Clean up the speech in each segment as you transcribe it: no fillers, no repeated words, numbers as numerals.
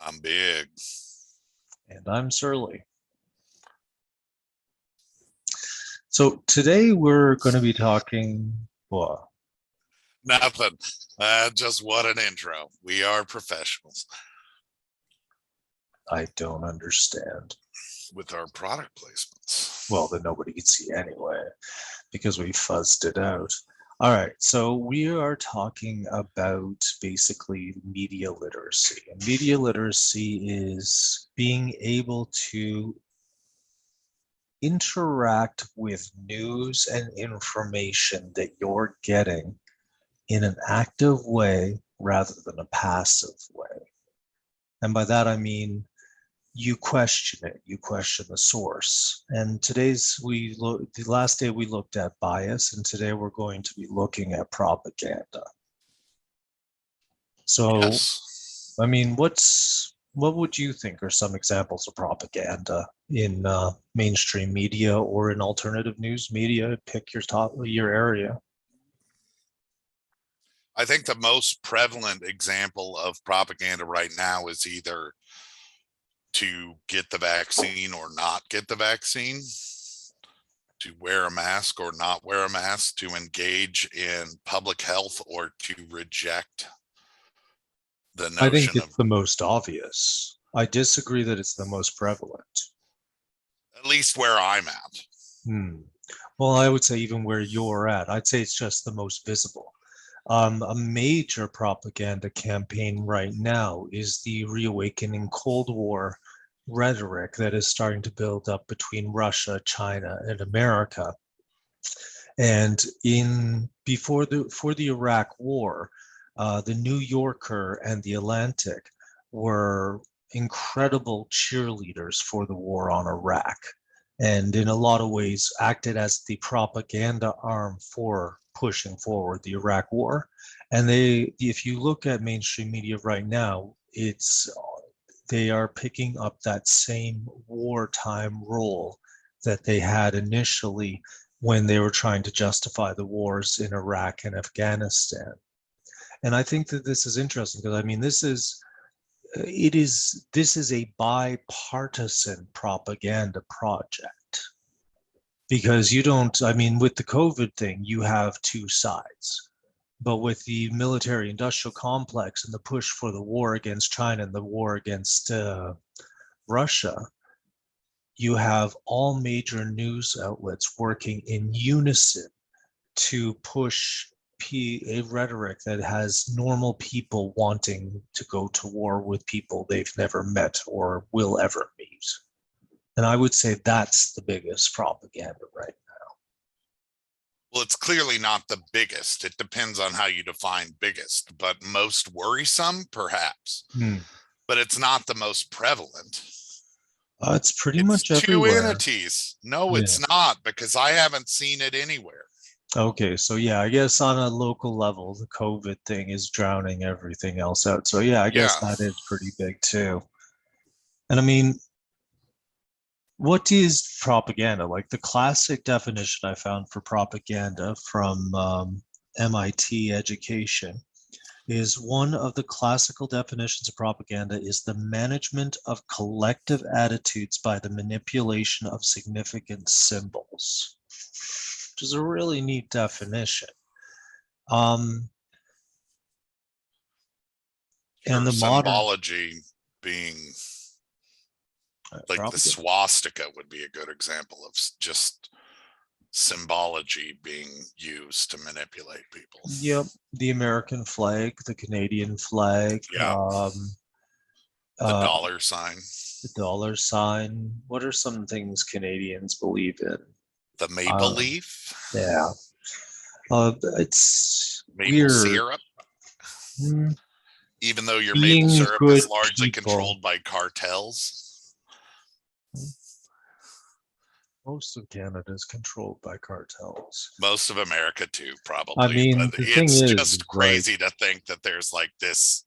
I'm big. And I'm Surly. So today we're going to be talking, well, Nothing. Just what an intro. We are professionals I don't understand. with our product placements. Well, that nobody can see anyway, because we fuzzed it out. All right, so we are talking about basically media literacy. And media literacy is being able to interact with news and information that you're getting in an active way rather than a passive way. And by that, I mean, you question it, you question the source. And the last day we looked at bias, and today we're going to be looking at propaganda. So, Yes. I mean, what would you think are some examples of propaganda in mainstream media or in alternative news media? Pick your area. I think the most prevalent example of propaganda right now is either to get the vaccine or not get the vaccine, to wear a mask or not wear a mask, to engage in public health or to reject the I think notion of, it's the most obvious. I disagree that it's the most prevalent. at least where I'm at. Well, I would say even where you're at, I'd say it's just the most visible. A major propaganda campaign right now is the reawakening Cold War rhetoric that is starting to build up between Russia, China, and America. And for the Iraq War, the New Yorker and the Atlantic were incredible cheerleaders for the war on Iraq, and in a lot of ways acted as the propaganda arm for pushing forward the Iraq War. And if you look at mainstream media right now, they are picking up that same wartime role that they had initially when they were trying to justify the wars in Iraq and Afghanistan. And I think that this is interesting because I mean this is a bipartisan propaganda project, because you don't, I mean, with the COVID thing, you have two sides. But with the military industrial complex and the push for the war against China and the war against Russia, you have all major news outlets working in unison to push a rhetoric that has normal people wanting to go to war with people they've never met or will ever meet. And I would say that's the biggest propaganda right now. Well, it's clearly not the biggest. It depends on how you define biggest, but most worrisome, perhaps. But it's not the most prevalent. It's pretty It's much two everywhere. entities. No, Yeah. it's not, because I haven't seen it anywhere. Okay, so yeah, I guess on a local level, the COVID thing is drowning everything else out. So yeah, I guess Yeah. that is pretty big too. And I mean, what is propaganda? Like the classic definition I found for propaganda from MIT education is one of the classical definitions of propaganda is the management of collective attitudes by the manipulation of significant symbols, which is a really neat definition. And the modern symbology being like the swastika would be a good example of just symbology being used to manipulate people. Yep, the American flag, the Canadian flag, yeah, the dollar sign. The dollar sign. What are some things Canadians believe in? The maple leaf. Yeah. It's maple weird. Syrup. Even though your Being maple syrup is largely people. Controlled by cartels. Most of Canada is controlled by cartels. Most of America too, probably. I mean, but the thing it's is just crazy to think that there's like this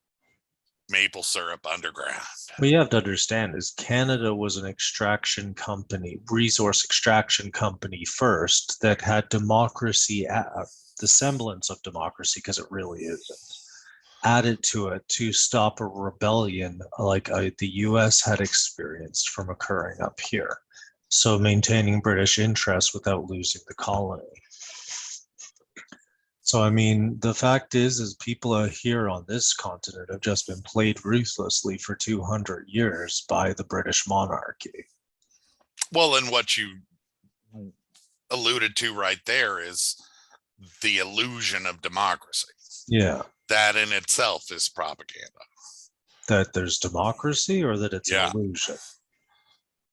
maple syrup underground. What you have to understand is Canada was an extraction company, resource extraction company first, that had democracy, the semblance of democracy, because it really isn't. added to it to stop a rebellion like the US had experienced from occurring up here. So maintaining British interests without losing the colony. So, I mean, the fact is people out here on this continent have just been played ruthlessly for 200 years by the British monarchy. Well, and what you alluded to right there is the illusion of democracy. Yeah. That in itself is propaganda. That there's democracy or that it's an illusion?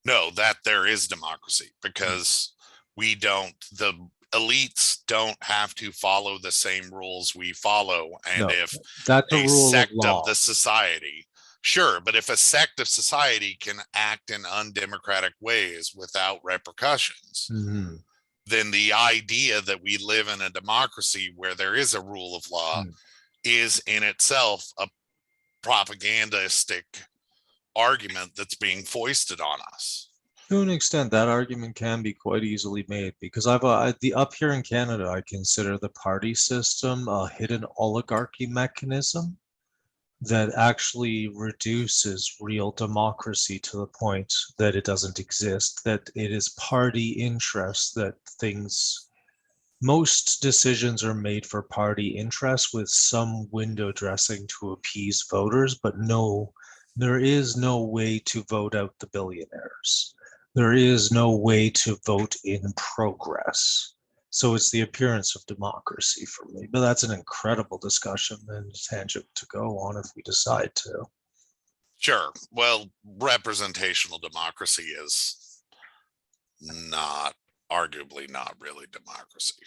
No, that there is democracy, because the elites don't have to follow the same rules we follow. And No, if that's a a rule of sect law. of the society, sure, but if a sect of society can act in undemocratic ways without repercussions, Mhm. then the idea that we live in a democracy where there is a rule of law is in itself a propagandistic argument that's being foisted on us. To an extent, that argument can be quite easily made, because the up here in Canada, I consider the party system a hidden oligarchy mechanism that actually reduces real democracy to the point that it doesn't exist, that it is party interest, that most decisions are made for party interest with some window dressing to appease voters, but no, there is no way to vote out the billionaires. There is no way to vote in progress. So it's the appearance of democracy for me. But that's an incredible discussion and tangent to go on if we decide to. Sure. Well, representational democracy is arguably not really democracy.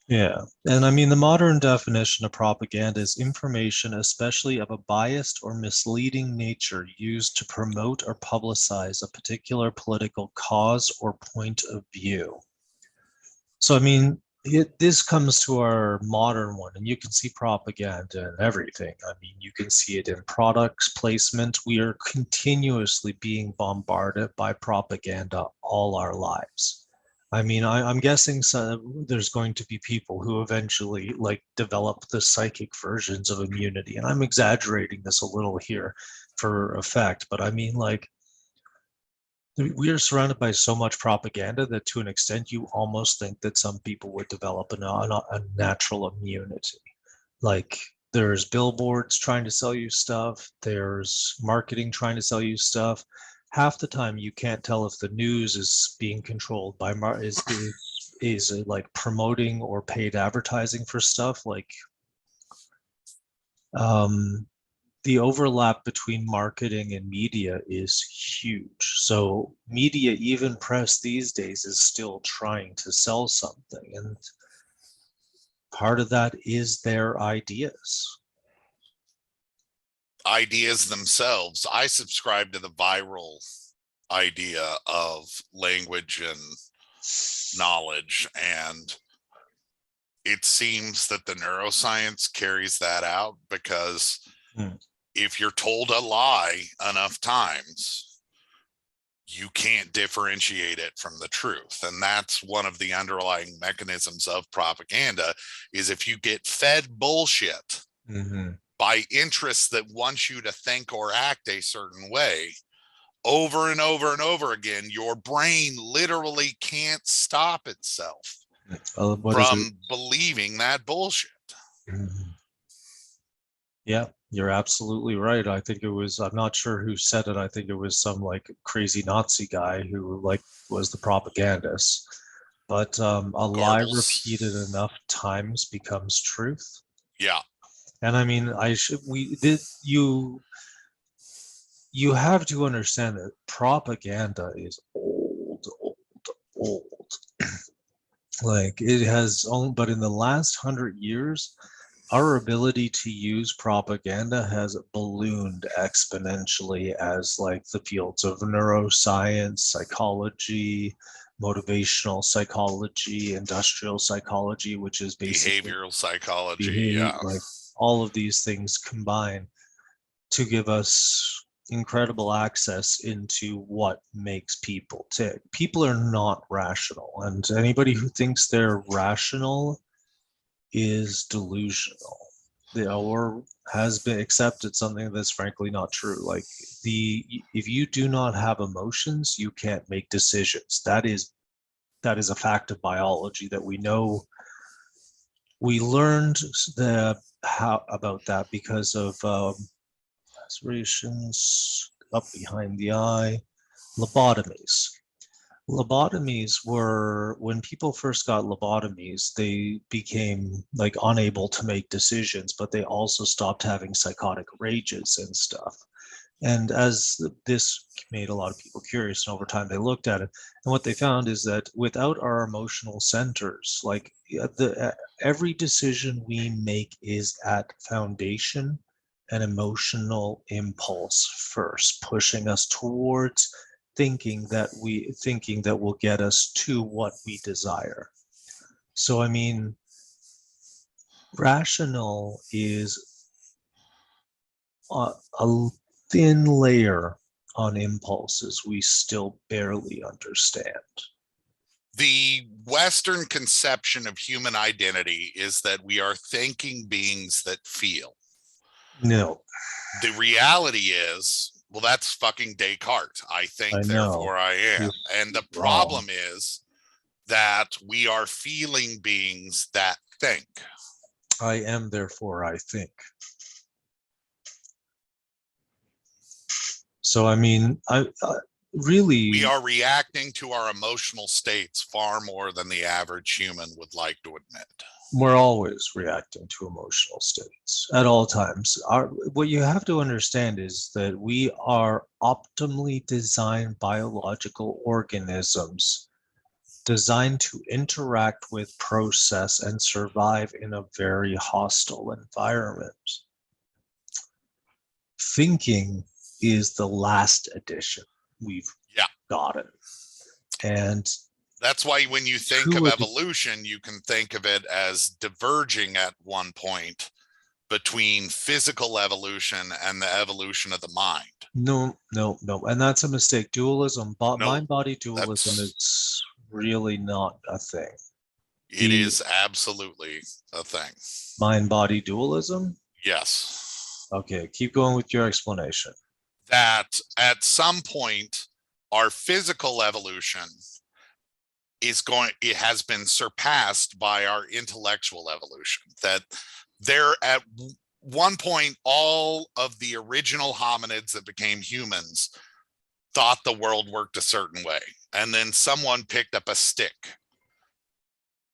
Yeah. And I mean, the modern definition of propaganda is information, especially of a biased or misleading nature, used to promote or publicize a particular political cause or point of view. So, I mean, this comes to our modern one, and you can see propaganda in everything. I mean, you can see it in products placement. We are continuously being bombarded by propaganda all our lives. I mean, I'm guessing there's going to be people who eventually develop the psychic versions of immunity. And I'm exaggerating this a little here for effect, but I mean, we are surrounded by so much propaganda that to an extent you almost think that some people would develop a natural immunity. Like, there's billboards trying to sell you stuff, there's marketing trying to sell you stuff. Half the time you can't tell if the news is being controlled by is like promoting or paid advertising for stuff. Like, the overlap between marketing and media is huge. So media, even press these days, is still trying to sell something. And part of that is their ideas. Ideas themselves. I subscribe to the viral idea of language and knowledge, and it seems that the neuroscience carries that out, because if you're told a lie enough times, you can't differentiate it from the truth. And that's one of the underlying mechanisms of propaganda, is if you get fed bullshit by interests that want you to think or act a certain way over and over and over again, your brain literally can't stop itself from believing that bullshit. Yeah, you're absolutely right. I think it was, I'm not sure who said it. I think it was some crazy Nazi guy who was the propagandist. But a lie repeated enough times becomes truth. Yeah. And I mean, you have to understand that propaganda is old. Like, it has only, but in the last 100 years, our ability to use propaganda has ballooned exponentially as the fields of neuroscience, psychology, motivational psychology, industrial psychology, which is basically behavioral psychology, all of these things combine to give us incredible access into what makes people tick. People are not rational, and anybody who thinks they're rational is delusional. or has been accepted something that's frankly not true. Like if you do not have emotions, you can't make decisions. That is a fact of biology that we know. We learned the how about that because of lacerations up behind the eye, lobotomies. Lobotomies were when people first got lobotomies, they became like unable to make decisions, but they also stopped having psychotic rages and stuff. And as this made a lot of people curious, and over time they looked at it, and what they found is that without our emotional centers, like every decision we make is at foundation an emotional impulse first, pushing us towards thinking that will get us to what we desire. So I mean, rational is a thin layer on impulses we still barely understand. The Western conception of human identity is that we are thinking beings that feel. No, The reality is, well, that's fucking Descartes. I think, I know. therefore I am. He's And the wrong. problem is that we are feeling beings that think. I am, therefore I think. So I mean, I really We are reacting to our emotional states far more than the average human would like to admit. we're always reacting to emotional states at all times. What you have to understand is that we are optimally designed biological organisms designed to interact with, process, and survive in a very hostile environment. Thinking is the last addition we've gotten. And that's why when you think of evolution, you can think of it as diverging at one point between physical evolution and the evolution of the mind. No. And that's a mistake. Dualism, mind-body dualism is really not a thing. It is absolutely a thing. Mind-body dualism? Yes. Okay, keep going with your explanation. That at some point, our physical evolution it has been surpassed by our intellectual evolution. That there at one point, all of the original hominids that became humans thought the world worked a certain way. And then someone picked up a stick.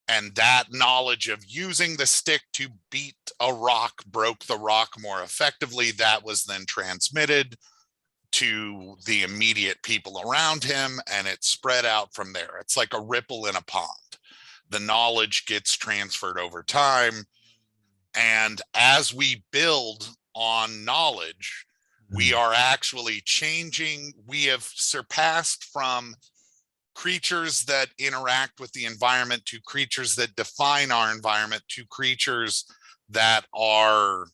And that knowledge of using the stick to beat a rock broke the rock more effectively. That was then transmitted to the immediate people around him, and it spread out from there. It's like a ripple in a pond. The knowledge gets transferred over time. And as we build on knowledge, we are actually changing. We have surpassed from creatures that interact with the environment to creatures that define our environment to creatures that are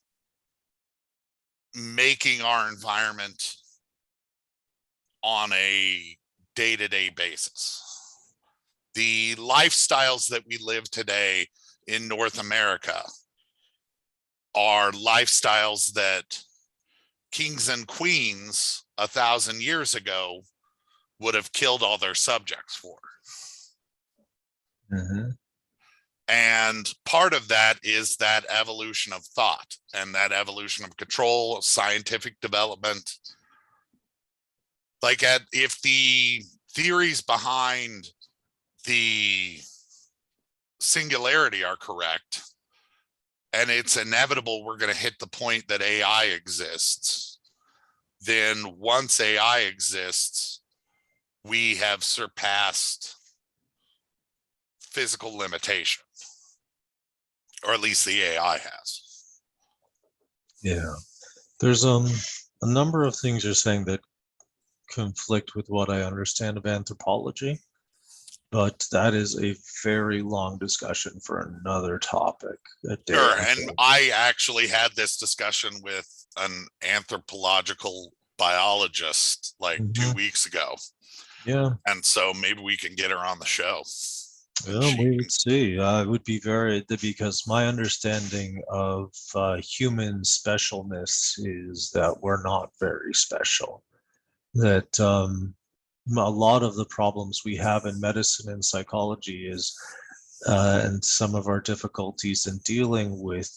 making our environment on a day-to-day basis. The lifestyles that we live today in North America are lifestyles that kings and queens 1,000 years ago would have killed all their subjects for. Mm-hmm. And part of that is that evolution of thought and that evolution of control, scientific development. Like if the theories behind the singularity are correct, and it's inevitable we're going to hit the point that AI exists, then once AI exists, we have surpassed physical limitation, or at least the AI has. Yeah, there's a number of things you're saying that conflict with what I understand of anthropology, but that is a very long discussion for another topic. Sure, and I actually had this discussion with an anthropological biologist like 2 weeks ago. Yeah. And so maybe we can get her on the show. and Well, she we can, would see. It would be because my understanding of human specialness is that we're not very special. That a lot of the problems we have in medicine and psychology is, and some of our difficulties in dealing with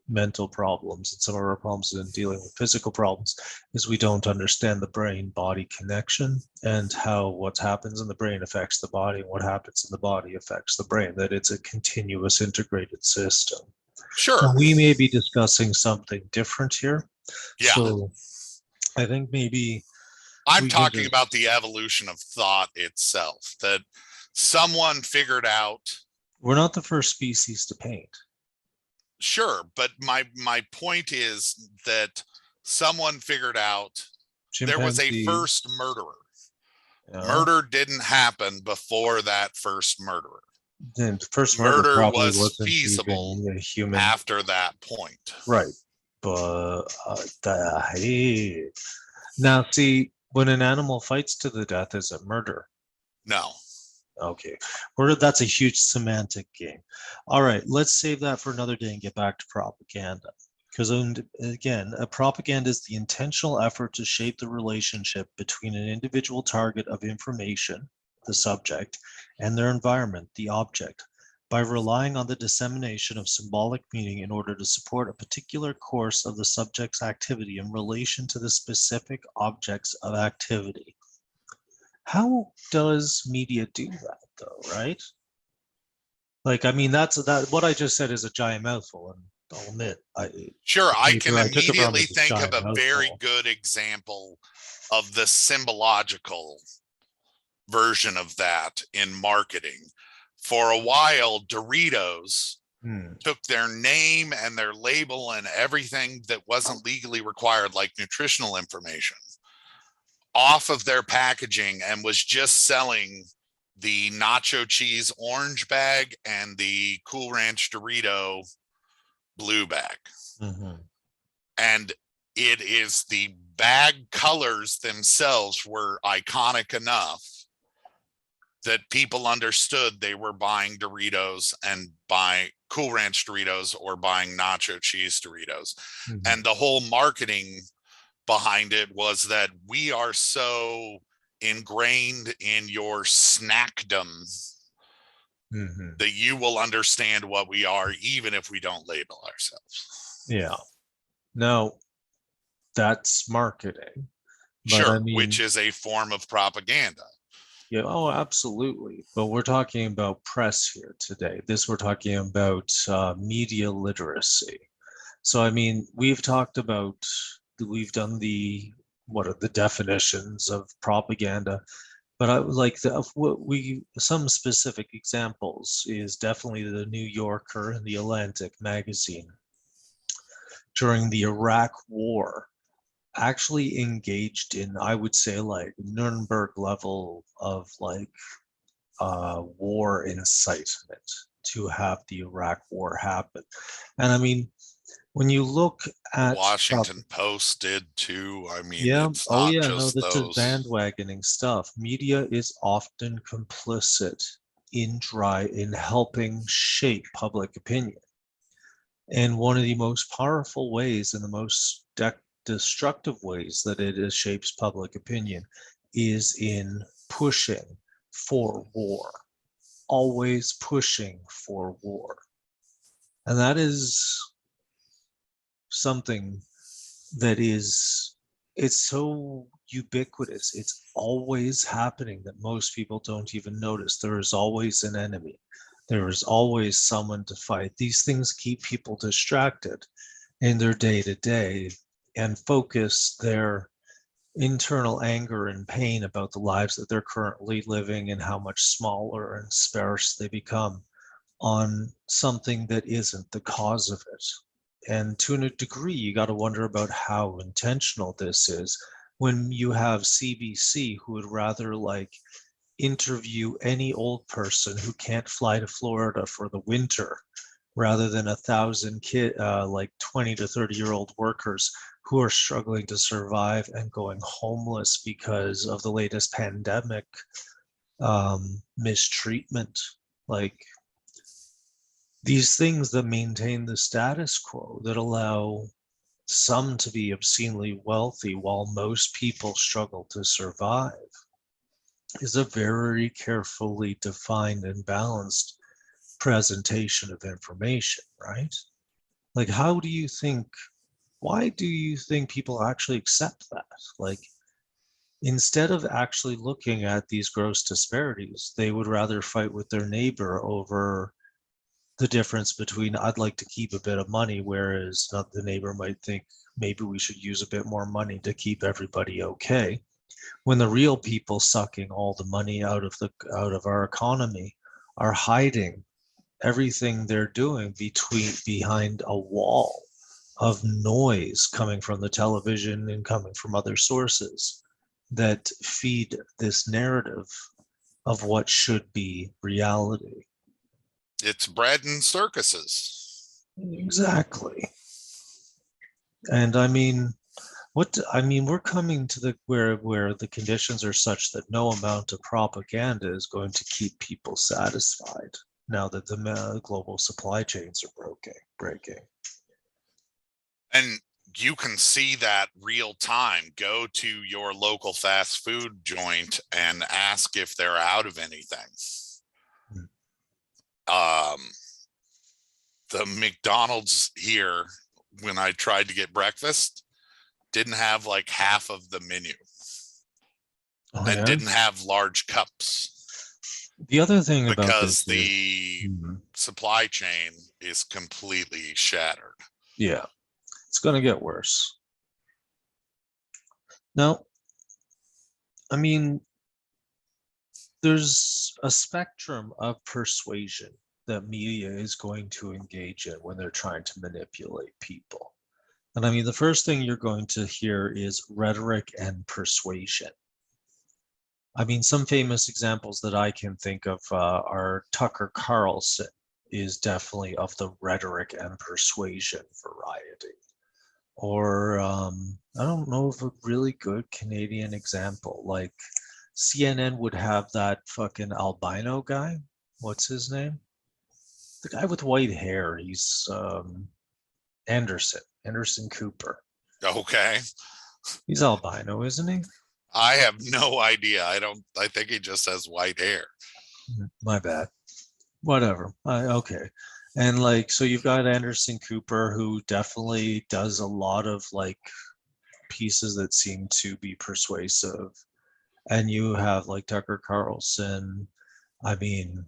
mental problems and some of our problems in dealing with physical problems is we don't understand the brain body connection and how what happens in the brain affects the body and what happens in the body affects the brain, that it's a continuous integrated system. Now, sure. we may be discussing something different here. Yeah. So I think maybe I'm we can talking about just, the evolution of thought itself, that someone figured out. we're not the first species to paint. Sure, but my point is that someone figured out there was a Chimpanzees, first murderer. yeah. Murder didn't happen before that first murderer. The first murder Murder probably was wasn't feasible even a human, after that point. right? But hey. Now, see, when an animal fights to the death, is it murder? No. Okay, that's a huge semantic game. All right, let's save that for another day and get back to propaganda. Because again, a propaganda is the intentional effort to shape the relationship between an individual target of information, the subject, and their environment, the object, by relying on the dissemination of symbolic meaning in order to support a particular course of the subject's activity in relation to the specific objects of activity. How does media do that, though, right? Like, I mean, that what I just said is a giant mouthful, and I'll admit, Sure, I can paper I took it from immediately is a think of giant a very mouthful. good example of the symbological version of that in marketing. For a while, Doritos Hmm. took their name and their label and everything that wasn't legally required, like nutritional information, off of their packaging and was just selling the nacho cheese orange bag and the Cool Ranch Dorito blue bag. Mhm. And it is the bag colors themselves were iconic enough that people understood they were buying Doritos and buying Cool Ranch Doritos or buying nacho cheese Doritos. Mhm. And the whole marketing behind it was that we are so ingrained in your snackdom Mhm. that you will understand what we are, even if we don't label ourselves. Yeah. Now, that's marketing, but I Sure, which mean, is a form of propaganda. yeah, oh, absolutely. But we're talking about press here today. We're talking about media literacy. So, I mean, we've done what are the definitions of propaganda, but I would like some specific examples is definitely the New Yorker and the Atlantic magazine during the Iraq War actually engaged in, I would say, like Nuremberg level of like war incitement to have the Iraq War happen. And I mean, when you look The at Washington Post did too. I mean, yeah, it's oh not yeah, no, just this is those. bandwagoning stuff. Media is often complicit in helping shape public opinion. And one of the most powerful ways and the most destructive ways that shapes public opinion is in pushing for war, always pushing for war. And that is something that it's so ubiquitous. It's always happening that most people don't even notice. There is always an enemy. There is always someone to fight. These things keep people distracted in their day to day and focus their internal anger and pain about the lives that they're currently living and how much smaller and sparse they become on something that isn't the cause of it. And to a degree, you got to wonder about how intentional this is when you have CBC who would rather like interview any old person who can't fly to Florida for the winter rather than 1,000 like 20 to 30-year-old workers who are struggling to survive and going homeless because of the latest pandemic mistreatment. Like these things that maintain the status quo, that allow some to be obscenely wealthy while most people struggle to survive, is a very carefully defined and balanced presentation of information, right? Like, why do you think people actually accept that? Like, instead of actually looking at these gross disparities, they would rather fight with their neighbor over the difference between I'd like to keep a bit of money, whereas the neighbor might think maybe we should use a bit more money to keep everybody okay. When the real people sucking all the money out of our economy are hiding everything they're doing behind a wall of noise coming from the television and coming from other sources that feed this narrative of what should be reality. It's bread and circuses. Exactly. And we're coming to the where the conditions are such that no amount of propaganda is going to keep people satisfied now that the global supply chains are breaking. And you can see that real time. Go to your local fast food joint and ask if they're out of anything. The McDonald's here, when I tried to get breakfast, didn't have like half of the menu and didn't have large cups. The other thing about because this is, the supply chain is completely shattered. Yeah, it's going to get worse. Now, I mean, there's a spectrum of persuasion that media is going to engage in when they're trying to manipulate people. And I mean, the first thing you're going to hear is rhetoric and persuasion. I mean, some famous examples that I can think of are Tucker Carlson is definitely of the rhetoric and persuasion variety. Or I don't know of a really good Canadian example. Like CNN would have that fucking albino guy. What's his name? The guy with white hair. He's Anderson Cooper. Okay. He's albino, isn't he? I have no idea. I think he just has white hair. My bad. Whatever. Okay. And like, so you've got Anderson Cooper, who definitely does a lot of like pieces that seem to be persuasive. And you have like Tucker Carlson. I mean,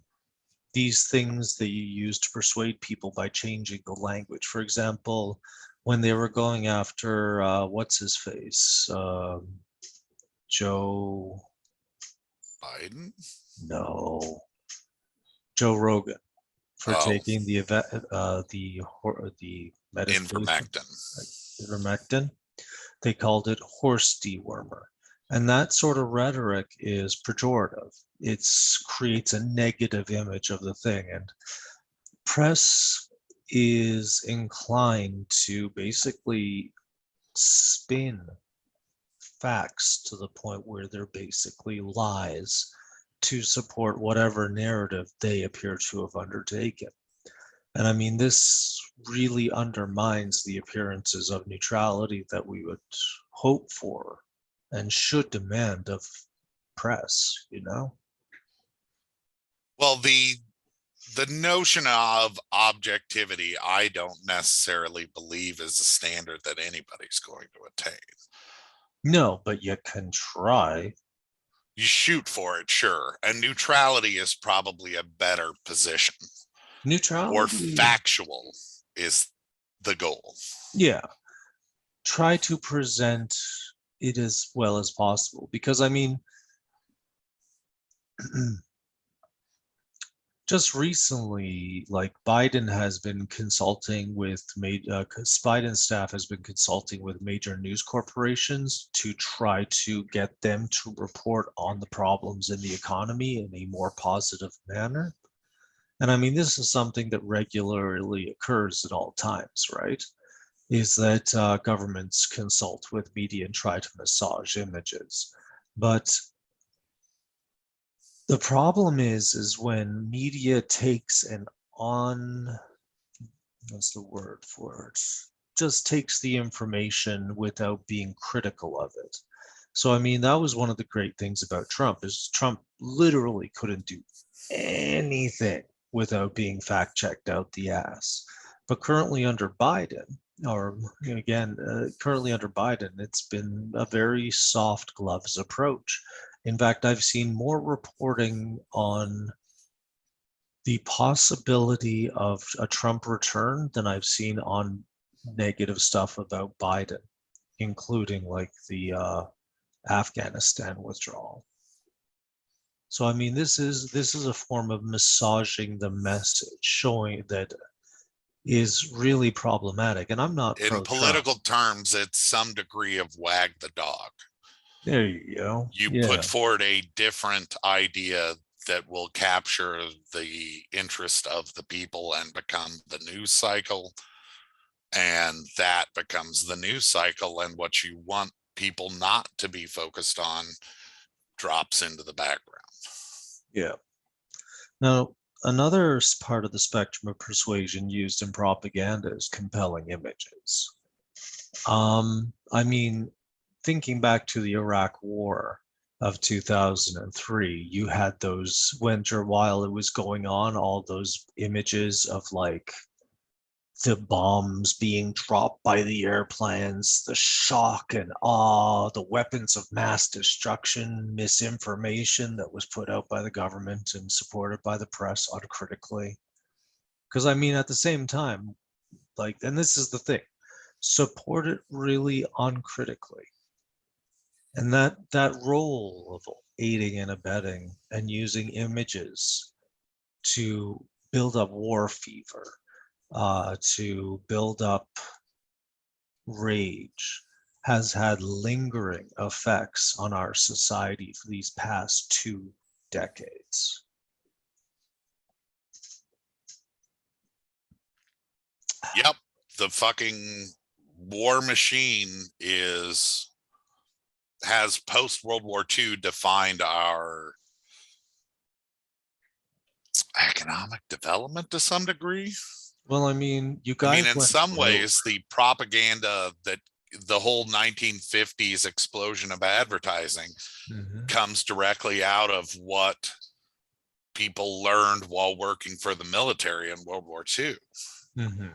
these things that you use to persuade people by changing the language. For example, when they were going after what's his face, Joe Biden? No, Joe Rogan, for Oh, taking the medication ivermectin. ivermectin. They called it horse dewormer. And that sort of rhetoric is pejorative. It creates a negative image of the thing. And press is inclined to basically spin facts to the point where they're basically lies to support whatever narrative they appear to have undertaken. And I mean, this really undermines the appearances of neutrality that we would hope for and should demand of press, you know? Well, the notion of objectivity, I don't necessarily believe is a standard that anybody's going to attain. No, but you can try. You shoot for it, sure. And neutrality is probably a better position. Or Neutrality, factual is the goal. yeah. Try to present it as well as possible. Because I mean, just recently, like Biden has been consulting with Biden's staff has been consulting with major news corporations to try to get them to report on the problems in the economy in a more positive manner. And I mean, this is something that regularly occurs at all times, right? Is that governments consult with media and try to massage images. But The problem is when media takes an what's the word for it? Just takes the information without being critical of it. So I mean, that was one of the great things about Trump is Trump literally couldn't do anything without being fact checked out the ass. But currently under Biden, or again, currently under Biden, it's been a very soft gloves approach. In fact, I've seen more reporting on the possibility of a Trump return than I've seen on negative stuff about Biden, including like the Afghanistan withdrawal. So I mean, this is a form of massaging the message, showing that is really problematic. And I'm not In pro-Trump. political terms, it's some degree of wag the dog. There you go. You Yeah, put forward a different idea that will capture the interest of the people and become the news cycle. And that becomes the news cycle. And what you want people not to be focused on drops into the background. yeah. Now, another part of the spectrum of persuasion used in propaganda is compelling images. I mean, thinking back to the Iraq War of 2003, you had those winter while it was going on, all those images of like the bombs being dropped by the airplanes, the shock and awe, the weapons of mass destruction, misinformation that was put out by the government and supported by the press uncritically. Because I mean, at the same time, like, and this is the thing, support it really uncritically. And that role of aiding and abetting and using images to build up war fever, to build up rage, has had lingering effects on our society for these past 2 decades. Yep. The fucking war machine has post World War II defined our economic development to some degree. Well, I mean, you I mean, guys in went some broke. ways, the propaganda that the whole 1950s explosion of advertising Mhm. comes directly out of what people learned while working for the military in World War II. Mhm.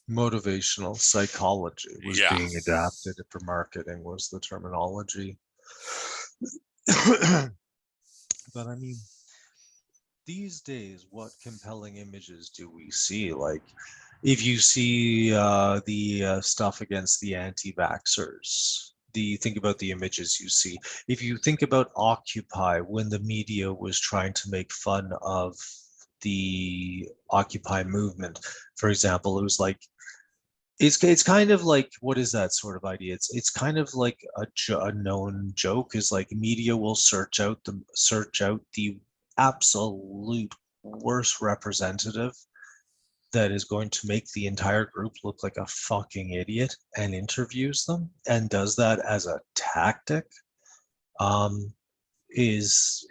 Motivational psychology was Yeah. being adapted for marketing was the terminology. But I mean, these days, what compelling images do we see? Like, if you see the stuff against the anti-vaxxers, think about the images you see. If you think about Occupy, when the media was trying to make fun of the Occupy movement, for example, it was like it's kind of like what is that sort of idea? It's kind of like a known joke is like media will search out the absolute worst representative that is going to make the entire group look like a fucking idiot and interviews them and does that as a tactic. um, is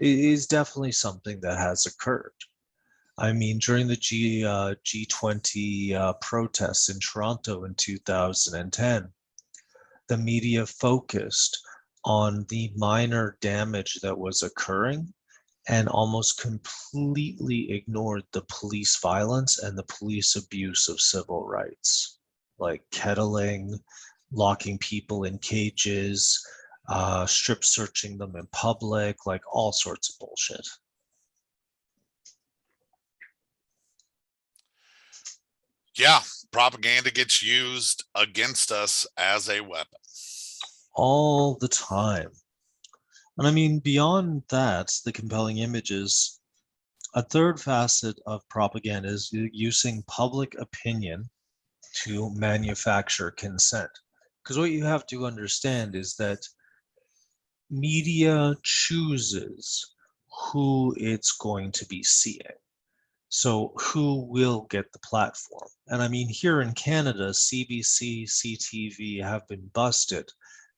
definitely something that has occurred. I mean, during the G20 protests in Toronto in 2010, the media focused on the minor damage that was occurring and almost completely ignored the police violence and the police abuse of civil rights, like kettling, locking people in cages, strip searching them in public, like all sorts of bullshit. Yeah. Propaganda gets used against us as a weapon. All the time. And I mean, beyond that, the compelling images, a third facet of propaganda is using public opinion to manufacture consent. Because what you have to understand is that media chooses who it's going to be seeing. So, who will get the platform? And I mean, here in Canada, CBC, CTV have been busted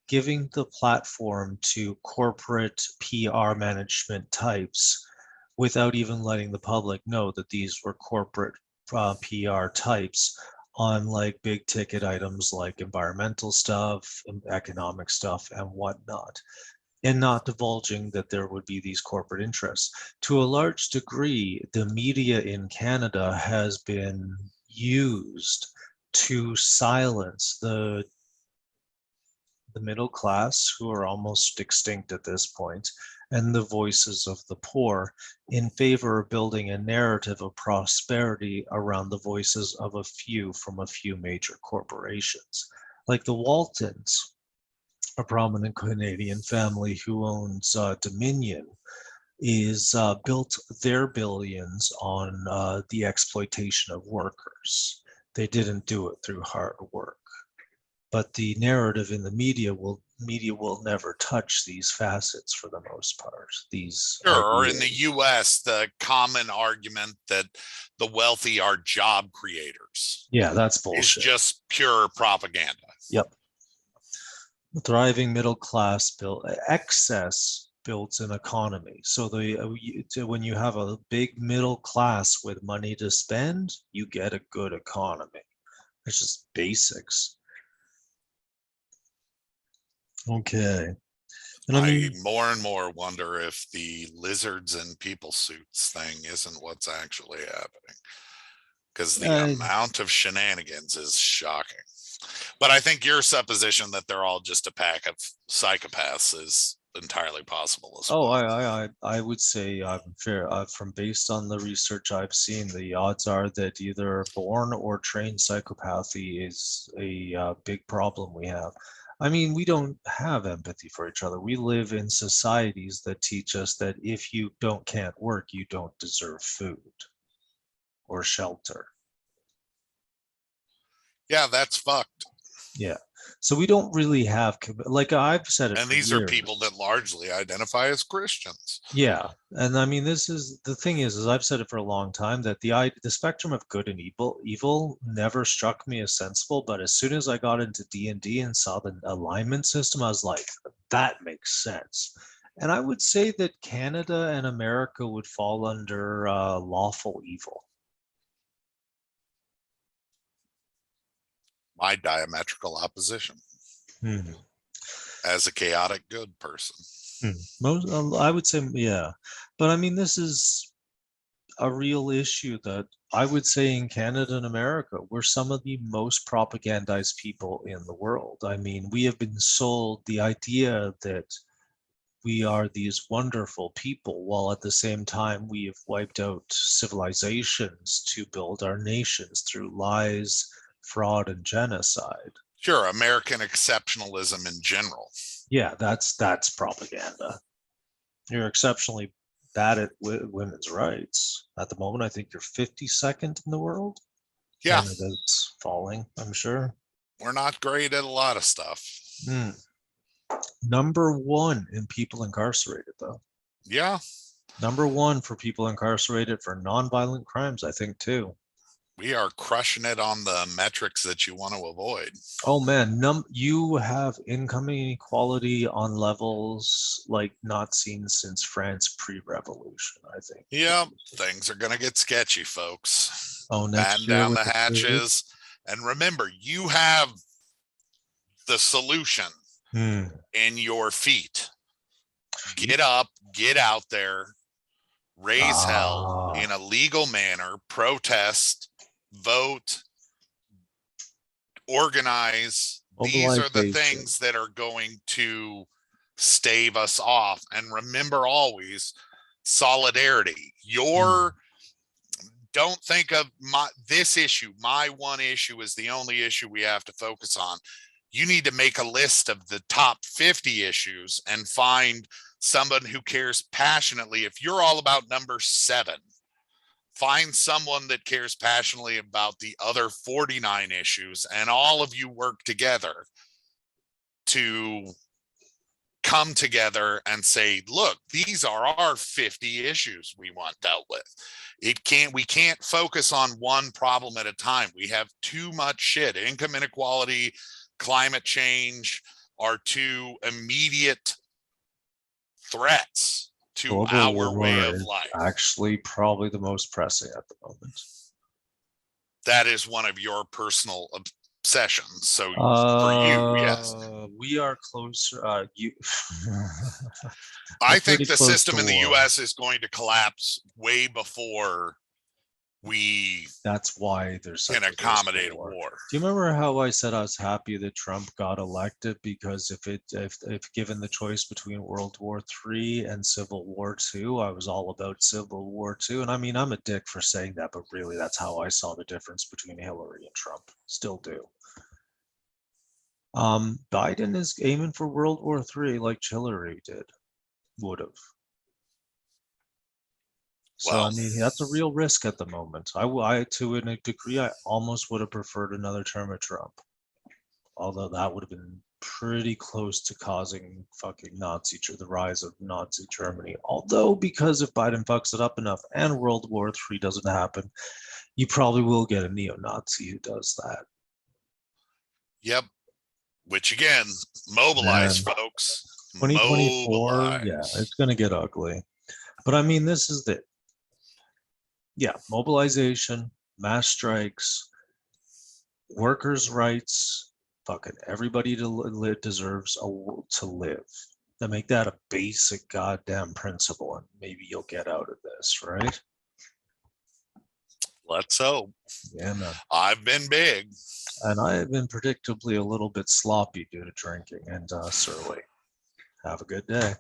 giving the platform to corporate PR management types without even letting the public know that these were corporate PR types on like big ticket items like environmental stuff, economic stuff, and whatnot, and not divulging that there would be these corporate interests. To a large degree, the media in Canada has been used to silence the middle class, who are almost extinct at this point, and the voices of the poor, in favor of building a narrative of prosperity around the voices of a few from a few major corporations. Like the Waltons, a prominent Canadian family who owns Dominion, is built their billions on the exploitation of workers. They didn't do it through hard work. But the narrative in the media will never touch these facets for the most part. These Sure, or in the ideas. US, the common argument that the wealthy are job creators Yeah, that's is bullshit. just pure propaganda. Yep. Thriving middle class built excess builds an economy. So when you have a big middle class with money to spend, you get a good economy. It's just basics. Okay. And I I mean, more and more wonder if the lizards and people suits thing isn't what's actually happening, because the uh, amount of shenanigans is shocking. But I think your supposition that they're all just a pack of psychopaths is entirely possible as oh, well. I would say I'm fair. From based on the research I've seen, the odds are that either born or trained psychopathy is a big problem we have. I mean, we don't have empathy for each other. We live in societies that teach us that if you can't work, you don't deserve food or shelter. Yeah, that's fucked. Yeah. So we don't really have, like I've said it And for these are people years. that largely identify as Christians. Yeah, and I mean, this is the thing is I've said it for a long time that the spectrum of good and evil never struck me as sensible. But as soon as I got into D&D and saw the alignment system, I was like, that makes sense. And I would say that Canada and America would fall under lawful evil. My diametrical opposition Hmm. as a chaotic good person. Most, I would say, yeah, but I mean, this is a real issue that I would say in Canada and America, we're some of the most propagandized people in the world. I mean, we have been sold the idea that we are these wonderful people, while at the same time we have wiped out civilizations to build our nations through lies, fraud, and genocide. Sure, American exceptionalism in general. Yeah, that's propaganda. You're exceptionally bad at women's rights. At the moment, I think you're 52nd in the world. Yeah, Canada's falling, I'm sure. we're not great at a lot of stuff. Hmm. Number one in people incarcerated, though. Yeah, Number one for people incarcerated for nonviolent crimes, I think, too. we are crushing it on the metrics that you want to avoid. Oh man, you have income inequality on levels like not seen since France pre-revolution, I think. Yep, things are going to get sketchy, folks. Oh, next Batten year down with the the COVID. hatches. And remember, you have the solution Hmm. in your feet. Feet. Get up, get out there, raise hell Ah, in a legal manner, protest, vote, organize. These are the mobilization. things that are going to stave us off. And remember always solidarity. Hmm. Don't think of this issue. My one issue is the only issue we have to focus on. You need to make a list of the top 50 issues and find someone who cares passionately. If you're all about number 7, find someone that cares passionately about the other 49 issues, and all of you work together to come together and say, look, these are our 50 issues we want dealt with. We can't focus on one problem at a time. We have too much shit: income inequality, climate change, are two immediate threats to Global our way warming of is life. actually probably the most pressing at the moment. That is one of your personal obsessions. So for you, yes. We are closer. I We're think pretty the close system to in the war. US is going to collapse way before we That's why there's such can a risk accommodate of a war. war. Do you remember how I said I was happy that Trump got elected because if given the choice between World War III and Civil War II, I was all about Civil War II. And I mean, I'm a dick for saying that, but really that's how I saw the difference between Hillary and Trump. Still do. Biden is aiming for World War III like Hillary would have. So, I mean, that's a real risk at the moment. To a degree, I almost would have preferred another term of Trump. Although that would have been pretty close to causing fucking the rise of Nazi Germany. Although, because if Biden fucks it up enough and World War III doesn't happen, you probably will get a neo-Nazi who does that. Yep. Which again, mobilize, Man, folks. 2024, yeah, Mobilize. it's going to get ugly. But I mean, this is the, yeah, mobilization, mass strikes, workers' rights, fucking everybody deserves to live. Now make that a basic goddamn principle, and maybe you'll get out of this, right? Let's hope. Yeah, man. I've been big. And I have been predictably a little bit sloppy due to drinking and surly. Have a good day.